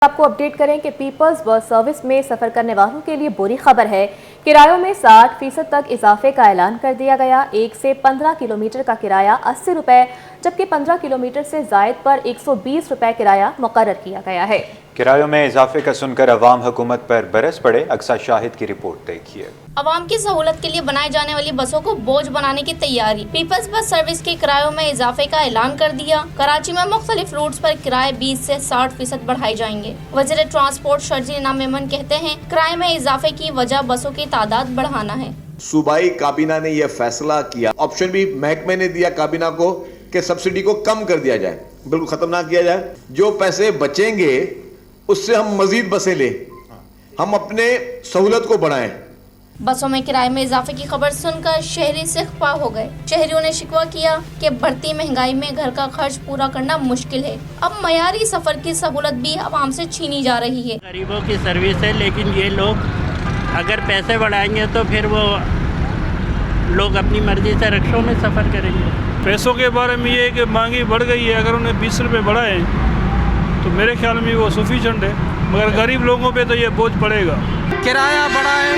آپ کو اپڈیٹ کریں کہ پیپلز بس سروس میں سفر کرنے والوں کے لیے بری خبر ہے۔ کرایوں میں 60% تک اضافے کا اعلان کر دیا گیا۔ 1 سے 15 کلومیٹر کا کرایہ 80 روپے جبکہ 15 کلومیٹر سے زائد پر 120 روپے کرایہ مقرر کیا گیا ہے۔ کرایوں میں اضافے کا سن کر عوام حکومت پر برس پڑے۔ اقصیٰ شاہد کی رپورٹ دیکھیے۔ عوام کی سہولت کے لیے بنائے جانے والی بسوں کو بوجھ بنانے کی تیاری۔ پیپلز بس سروس کے کرایوں میں اضافے کا اعلان کر دیا۔ کراچی میں مختلف روٹس پر کرائے 20 سے 60% بڑھائے جائیں گے۔ وزیر ٹرانسپورٹ شرجیل انعام میمن کہتے ہیں کرائے میں اضافے کی وجہ بسوں کی تعداد بڑھانا ہے۔ صوبائی کابینہ نے یہ فیصلہ کیا، آپشن بھی محکمے نے دیا کابینہ کو کہ سبسڈی کو کم کر دیا جائے، بالکل ختم نہ کیا جائے۔ جو پیسے بچیں گے اس سے ہم مزید بسیں لیں، ہم اپنے سہولت کو بڑھائیں۔ بسوں میں کرائے میں اضافے کی خبر سن کر شہری سخپا ہو گئے۔ شہریوں نے شکوہ کیا کہ بڑھتی مہنگائی میں گھر کا خرچ پورا کرنا مشکل ہے۔ اب معیاری سفر کی سہولت بھی عوام سے چھینی جا رہی ہے۔ غریبوں کی سروس ہے، لیکن یہ لوگ اگر پیسے بڑھائیں گے تو پھر وہ لوگ اپنی مرضی سے رکشوں میں سفر کریں گے۔ پیسوں کے بارے میں یہ ہے کہ مہنگی بڑھ گئی ہے، اگر انہیں 20 روپے بڑھائیں تو میرے خیال میں وہ سفیشینٹ ہے، مگر غریب لوگوں پہ تو یہ بوجھ پڑے گا۔ کرایہ بڑھائے،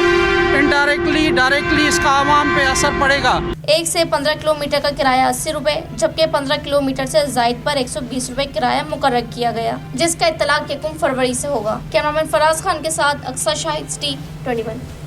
انڈائریکٹلی ڈائریکٹلی اس کا عوام پہ اثر پڑے گا۔ 1 سے 15 کلومیٹر کا کرایہ 80 روپے جبکہ 15 کلومیٹر سے زائد پر 120 روپے کرایہ مقرر کیا گیا، جس کا اطلاق 1 فروری سے ہوگا۔ کیمرامین فراز خان کے ساتھ اقصیٰ شاہد سٹی 21۔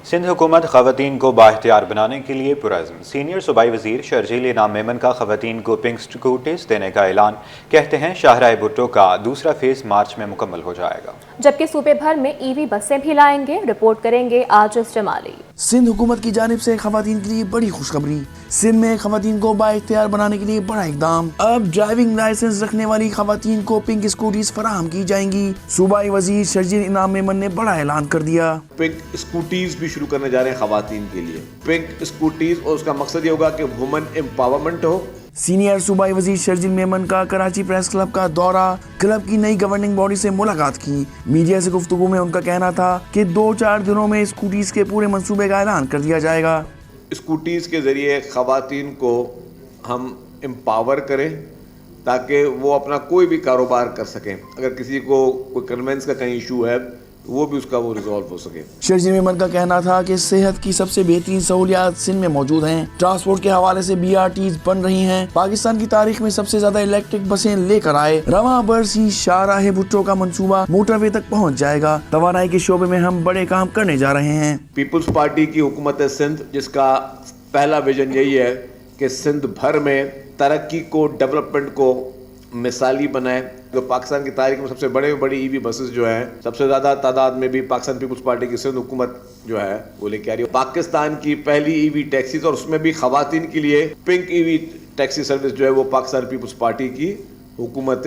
سندھ حکومت خواتین کو بااختیار بنانے کے لیے پرعزم۔ سینئر صوبائی وزیر شرجیل انعام میمن کا خواتین کو پنک اسکوٹیز دینے کا اعلان۔ کہتے ہیں شاہراہ بھٹو کا دوسرا فیز مارچ میں مکمل ہو جائے گا، جبکہ صوبے بھر میں ای وی بسیں بھی لائیں گے۔ رپورٹ کریں گے عاجز جمالی۔ سندھ حکومت کی جانب سے خواتین کے لیے بڑی خوشخبری۔ سندھ میں خواتین کو بااختیار بنانے کے لیے بڑا اقدام۔ اب ڈرائیونگ لائسنس رکھنے والی خواتین کو پنک اسکوٹیز فراہم کی جائیں گی۔ صوبائی وزیر شرجیل انعام میمن نے بڑا اعلان کر دیا۔ پنک اسکوٹیز بھی شروع کرنے جا رہے ہیں خواتین کے لیے۔ پنک اسکوٹیز، اور اس کا مقصد یہ ہوگا کہ وومن امپاورمنٹ ہو۔ سینئر صوبائی وزیر شرجیل میمن کا کراچی پریس کلب کا دورہ، کلب کی نئی گورننگ باڈی سے ملاقات کی۔ میڈیا سے گفتگو میں ان کا کہنا تھا کہ 2-4 دنوں میں اسکوٹیز کے پورے منصوبے کا اعلان کر دیا جائے گا۔ اسکوٹیز کے ذریعے خواتین کو ہم امپاور کریں تاکہ وہ اپنا کوئی بھی کاروبار کر سکیں۔ اگر کسی کو کوئی کنوینس کا کہیں ایشو ہے وہ بھی اس کا وہ ریزالو ہو سکے۔ شرجیل میمن کا کہنا تھا کہ صحت کی سب سے بہترین سہولیات سندھ میں موجود ہیں۔ ٹرانسپورٹ کے حوالے سے BRTs بن رہی ہیں۔ پاکستان کی تاریخ میں سب سے زیادہ الیکٹرک بسیں لے کر آئے۔ رواں برس ہی شاہراہ بھٹو کا منصوبہ موٹر وے تک پہنچ جائے گا۔ توانائی کے شعبے میں ہم بڑے کام کرنے جا رہے ہیں۔ پیپلز پارٹی کی حکومت سندھ، جس کا پہلا ویژن یہی ہے کہ سندھ بھر میں ترقی کو، ڈیولپمنٹ کو مثالی بنائے۔ جو پاکستان کی تاریخ میں سب سے بڑی ای وی بسز جو ہیں، سب سے زیادہ تعداد میں بھی پاکستان پیپلز پارٹی کی سندھ حکومت جو ہے وہ لے کے آ رہی ہے۔ پاکستان کی پہلی ای وی ٹیکسیز، اور اس میں بھی خواتین کے لیے پنک ای وی ٹیکسی سروس جو ہے وہ پاکستان پیپلز پارٹی کی حکومت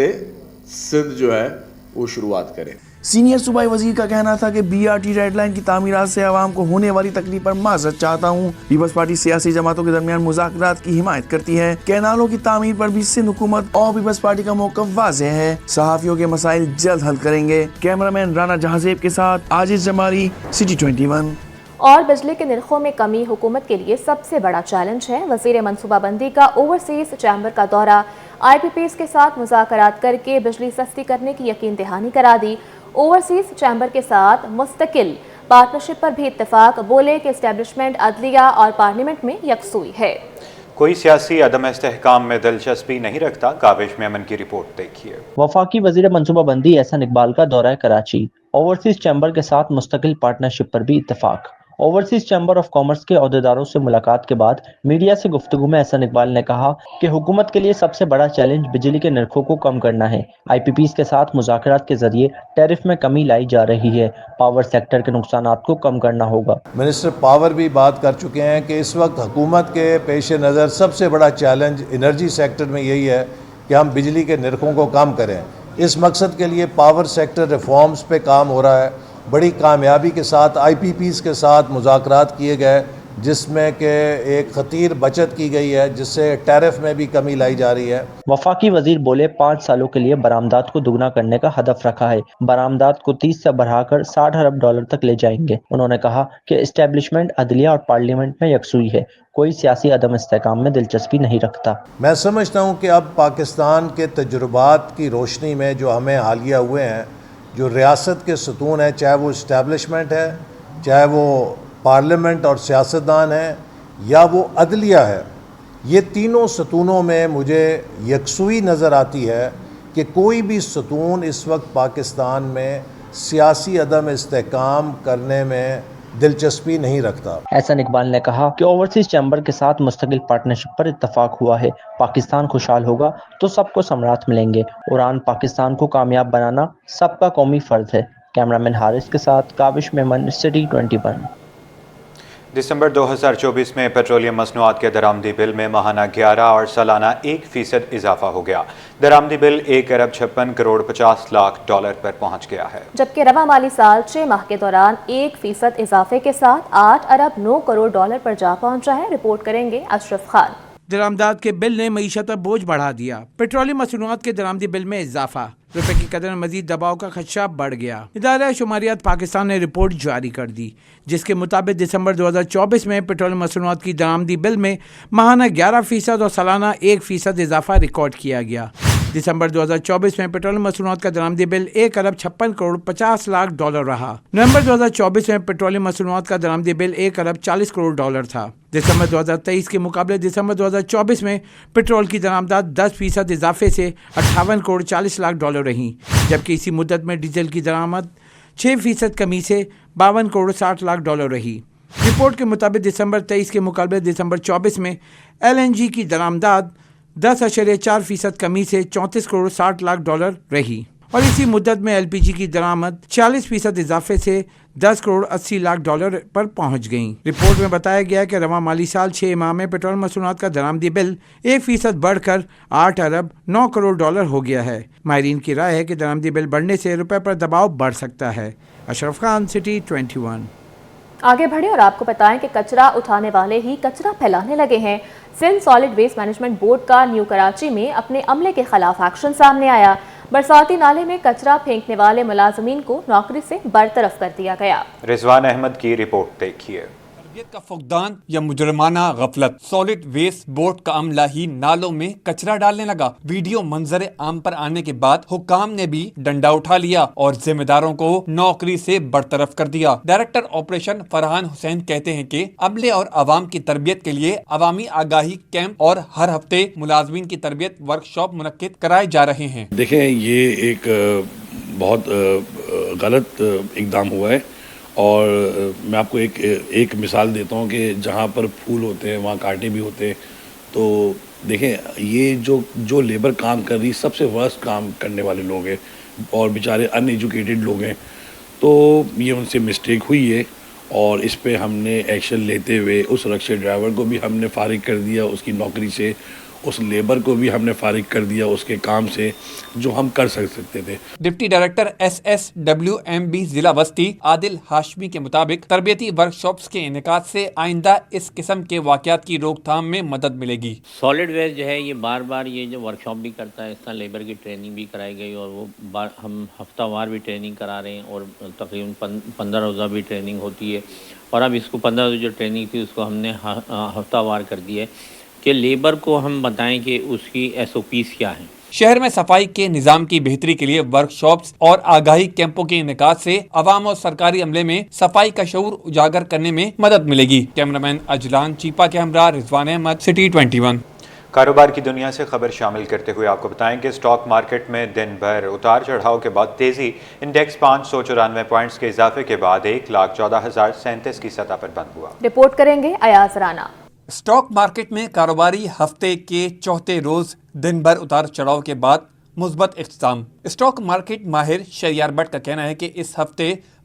سندھ جو ہے وہ شروعات کرے۔ سینئر صوبائی وزیر کا کہنا تھا کہ BRT ریڈ لائن کی تعمیرات سے عوام کو ہونے والی تکلیف پر معذرت چاہتا ہوں۔ پیپلز پارٹی سیاسی جماعتوں کے درمیان مذاکرات کی حمایت کرتی ہے۔ کینالوں کی تعمیر پر بھی سندھ حکومت اور پیپلز پارٹی کا موقف واضح ہے۔ صحافیوں کے مسائل جلد حل کریں گے۔ کیمرامین رانا جہازیب کے ساتھ عاجز جمالی، سٹی 21۔ اور بجلی کے نرخوں میں کمی حکومت کے لیے سب سے بڑا چیلنج ہے۔ وزیر منصوبہ بندی کا اوورسیز چیمبر کا دورہ، IPPs کے ساتھ مذاکرات کر کے بجلی سستی کرنے کی یقین دہانی کرا دی۔ اوورسیز چیمبر کے ساتھ مستقل پارٹنرشپ پر بھی اتفاق۔ بولے کہ اسٹیبلشمنٹ عدلیہ اور پارلیمنٹ میں یکسوئی ہے۔ کوئی سیاسی عدم استحکام میں دلچسپی نہیں رکھتا۔ کاوش میمن کی رپورٹ دیکھیے۔ وفاقی وزیر منصوبہ بندی احسن اقبال کا دورہ کراچی، اوورسیز چیمبر کے ساتھ مستقل پارٹنرشپ پر بھی اتفاق۔ اوورسیز چیمبر آف کامرس کے عہدیداروں سے ملاقات کے بعد میڈیا سے گفتگو میں احسن اقبال نے کہا کہ حکومت کے لیے سب سے بڑا چیلنج بجلی کے نرخوں کو کم کرنا ہے۔ IPPs کے ساتھ مذاکرات کے ذریعے ٹیرف میں کمی لائی جا رہی ہے۔ پاور سیکٹر کے نقصانات کو کم کرنا ہوگا۔ منسٹر پاور بھی بات کر چکے ہیں کہ اس وقت حکومت کے پیش نظر سب سے بڑا چیلنج انرجی سیکٹر میں یہی ہے کہ ہم بجلی کے نرخوں کو کم کریں۔ اس مقصد کے لیے پاور سیکٹر ریفارمز پہ کام ہو رہا ہے۔ بڑی کامیابی کے ساتھ IPPs کے ساتھ مذاکرات کیے گئے۔ جس میں کہ ایک خطیر بچت کی گئی ہے، جس سے ٹیرف میں بھی کمی لائی جا رہی ہے۔ وفاقی وزیر بولے 5 سالوں کے لیے برآمدات کو دگنا کرنے کا ہدف رکھا ہے، برآمدات کو 30 سے بڑھا کر $60 ارب تک لے جائیں گے۔ انہوں نے کہا کہ اسٹیبلشمنٹ عدلیہ اور پارلیمنٹ میں یکسوئی ہے، کوئی سیاسی عدم استحکام میں دلچسپی نہیں رکھتا۔ میں سمجھتا ہوں کہ اب پاکستان کے تجربات کی روشنی میں جو ہمیں حالیہ ہوئے ہیں، جو ریاست کے ستون ہیں، چاہے وہ اسٹیبلشمنٹ ہے، چاہے وہ پارلیمنٹ اور سیاستدان ہیں، یا وہ عدلیہ ہے، یہ تینوں ستونوں میں مجھے یکسوئی نظر آتی ہے کہ کوئی بھی ستون اس وقت پاکستان میں سیاسی عدم استحکام کرنے میں دلچسپی نہیں رکھتا۔ احسن اقبال نے کہا کہ اوورسیز چیمبر کے ساتھ مستقل پارٹنرشپ پر اتفاق ہوا ہے، پاکستان خوشحال ہوگا تو سب کو ثمرات ملیں گے۔ اڑان پاکستان کو کامیاب بنانا سب کا قومی فرض ہے۔ کیمرامین حارث کے ساتھ کاوش میمن، سٹی 21۔ دسمبر 2024 میں پیٹرولیم مصنوعات کے درآمدی بل میں ماہانہ 11 اور سالانہ 1% اضافہ ہو گیا۔ درآمدی بل $1,56,50,00,000 پر پہنچ گیا ہے، جبکہ رواں مالی سال 6 ماہ کے دوران 1% اضافے کے ساتھ $8,09,00,000 پر جا پہنچا ہے۔ رپورٹ کریں گے اشرف خان۔ درآمدات کے بل نے معیشت پر بوجھ بڑھا دیا۔ پیٹرولیم مصنوعات کے درآمدی بل میں اضافہ، روپے کی قدر میں مزید دباؤ کا خدشہ بڑھ گیا۔ ادارہ شماریات پاکستان نے رپورٹ جاری کر دی، جس کے مطابق دسمبر 2024 میں پیٹرولیم مصنوعات کی درآمدی بل میں ماہانہ 11% اور سالانہ 1% اضافہ ریکارڈ کیا گیا۔ دسمبر 2024 میں پیٹرولیم مصنوعات کا درآمدی بل $1,56,50,00,000 رہا۔ نومبر 2024 میں پیٹرولیم مصنوعات کا درآمدی بل $1,40,00,000 تھا۔ دسمبر 2023 کے مقابلے دسمبر 2024 میں پیٹرول کی درآمدات 10% اضافے سے $58,40,00,000 رہیں، جبکہ اسی مدت میں ڈیزل کی درآمد 6% کمی سے $52,60,00,000 رہی۔ رپورٹ کے مطابق دسمبر 23 کے مقابلے دسمبر 24 میں LNG کی درآمدات 10.4% کمی سے $34,60,00,000 رہی، اور اسی مدت میں LPG کی درآمد 40% اضافے سے $10,80,00,000 پر پہنچ گئیں۔ رپورٹ میں بتایا گیا کہ رواں مالی سال 6 ماہ میں پیٹرول مصنوعات کا درآمدی بل 1% بڑھ کر $8,09,00,000 ہو گیا ہے۔ ماہرین کی رائے ہے کہ درآمدی بل بڑھنے سے روپے پر دباؤ بڑھ سکتا ہے۔ اشرف خان، سٹی 21۔ آگے بڑھے اور آپ کو بتائیں کہ کچرا اٹھانے والے ہی کچرا پھیلانے لگے ہیں۔ Sindh solid waste management board کا نیو کراچی میں اپنے عملے کے خلاف ایکشن سامنے آیا۔ برساتی نالے میں کچرا پھینکنے والے ملازمین کو نوکری سے برطرف کر دیا گیا۔ رضوان احمد کی رپورٹ دیکھیے۔ تربیت کا فقدان یا مجرمانہ غفلت، سالڈ ویسٹ بورڈ کا عملہ ہی نالوں میں کچرا ڈالنے لگا۔ ویڈیو منظر عام پر آنے کے بعد حکام نے بھی ڈنڈا اٹھا لیا اور ذمہ داروں کو نوکری سے برطرف کر دیا۔ ڈائریکٹر آپریشن فرحان حسین کہتے ہیں کہ عملے اور عوام کی تربیت کے لیے عوامی آگاہی کیمپ اور ہر ہفتے ملازمین کی تربیت ورکشاپ منعقد کرائے جا رہے ہیں۔ دیکھیں، یہ ایک بہت غلط اقدام ہوا ہے، اور میں آپ کو ایک مثال دیتا ہوں کہ جہاں پر پھول ہوتے ہیں وہاں کانٹے بھی ہوتے ہیں۔ تو دیکھیں، یہ جو لیبر کام کر رہی سب سے ورسٹ کام کرنے والے لوگ ہیں اور بیچارے ان ایجوکیٹڈ لوگ ہیں، تو یہ ان سے مسٹیک ہوئی ہے اور اس پہ ہم نے ایکشن لیتے ہوئے اس رکشے ڈرائیور کو بھی ہم نے فارغ کر دیا اس کی نوکری سے، اس لیبر کو بھی ہم نے فارغ کر دیا اس کے کام سے جو ہم کر سکتے تھے۔ ڈپٹی ڈائریکٹر SSWMB ضلع وسطی عادل ہاشمی کے مطابق تربیتی ورکشاپس کے انعقاد سے آئندہ اس قسم کے واقعات کی روک تھام میں مدد ملے گی۔ سالڈ ویسٹ جو ہے یہ بار بار یہ جو ورکشاپ بھی کرتا ہے، اس طرح لیبر کی ٹریننگ بھی کرائی گئی، اور وہ ہم ہفتہ وار بھی ٹریننگ کرا رہے ہیں، اور تقریباً 15 روزہ بھی ٹریننگ ہوتی ہے، اور اب اس کو 15 روزہ جو ٹریننگ تھی اس کو ہم نے ہفتہ وار کر دی ہے کہ لیبر کو ہم بتائیں کہ اس کی SOPs کیا ہیں۔ شہر میں صفائی کے نظام کی بہتری کے لیے ورکشاپس اور آگاہی کیمپوں کے انعقاد سے عوام اور سرکاری عملے میں صفائی کا شعور اجاگر کرنے میں مدد ملے گی۔ کیمرامین اجلان چیپا کے ہمراہ رضوان احمد، سٹی 21۔ کاروبار کی دنیا سے خبر شامل کرتے ہوئے آپ کو بتائیں کہ اسٹاک مارکیٹ میں دن بھر اتار چڑھاؤ کے بعد تیزی، انڈیکس 594 پوائنٹس کے اضافے کے بعد 1,14,037 کی سطح پر بند ہوا۔ رپورٹ کریں گے ایاز رانا۔ اسٹاک مارکیٹ میں کاروباری ہفتے کے چوتھے روز دن بھر اتار چڑھاؤ کے بعد مثبت اختتام۔ اسٹاک مارکیٹ ماہر شہریار بٹ کا کہنا ہے کہ اس ہفتے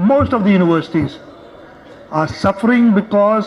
most of the universities are suffering because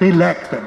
they lack them।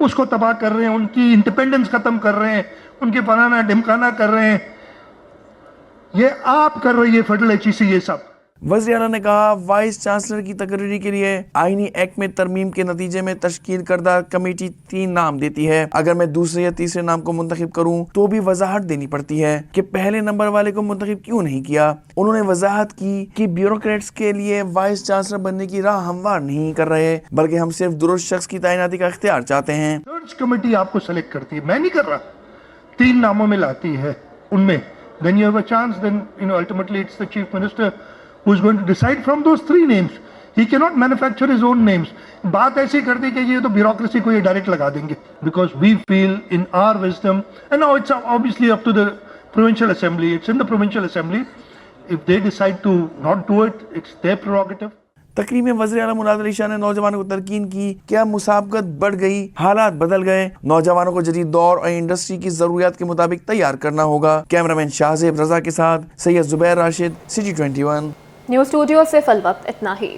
اس کو تباہ کر رہے ہیں, ان کی انڈیپینڈنس ختم کر رہے ہیں, ان کے فلانا ڈھمکانا کر رہے ہیں. یہ آپ کر رہی ہے فیڈرل ایجنسی یہ سب. وزیر اعلیٰ نے کہا وائس چانسلر کی تقرری کے لیے آئینی ایکٹ میں ترمیم کے نتیجے میں تشکیل کردہ کمیٹی 3 نام دیتی ہے. اگر میں دوسرے یا تیسرے نام کو منتخب کروں تو بھی وضاحت دینی پڑتی ہے کہ پہلے نمبر والے کو منتخب کیوں نہیں کیا. انہوں نے وضاحت کی کہ بیوروکریٹس کے لیے وائس چانسلر بننے کی راہ ہموار نہیں کر رہے, بلکہ ہم صرف درست شخص کی تعیناتی کا اختیار چاہتے ہیں. سرچ کمیٹی آپ کو سلیکٹ کرتی ہے, میں نہیں کر رہا, 3 ناموں میں لاتی ہے. ان میں then you have a chance, then ultimately it's the chief minister who is going to decide from those 3 names. He cannot manufacture his own names. بات ایسی کر دی کہ یہ تو بیوروکریسی کو یہ ڈائریکٹ لگا دیں گے. Because we feel in our wisdom, and now it's obviously up to the provincial assembly, it's in the provincial assembly. If they decide to not do it, it's their prerogative. تقریب میں وزیر اعلیٰ مراد علی شاہ نے نوجوانوں کو تلقین کی کہ اب مسابقت بڑھ گئی, حالات بدل گئے, نوجوانوں کو جدید دور اور انڈسٹری کی ضروریات کے مطابق تیار کرنا ہوگا. کیمرامین شاہزیب رضا کے ساتھ سید زبیر راشد, CG 21. نیوز اسٹوڈیو سے فی الوقت اتنا ہی.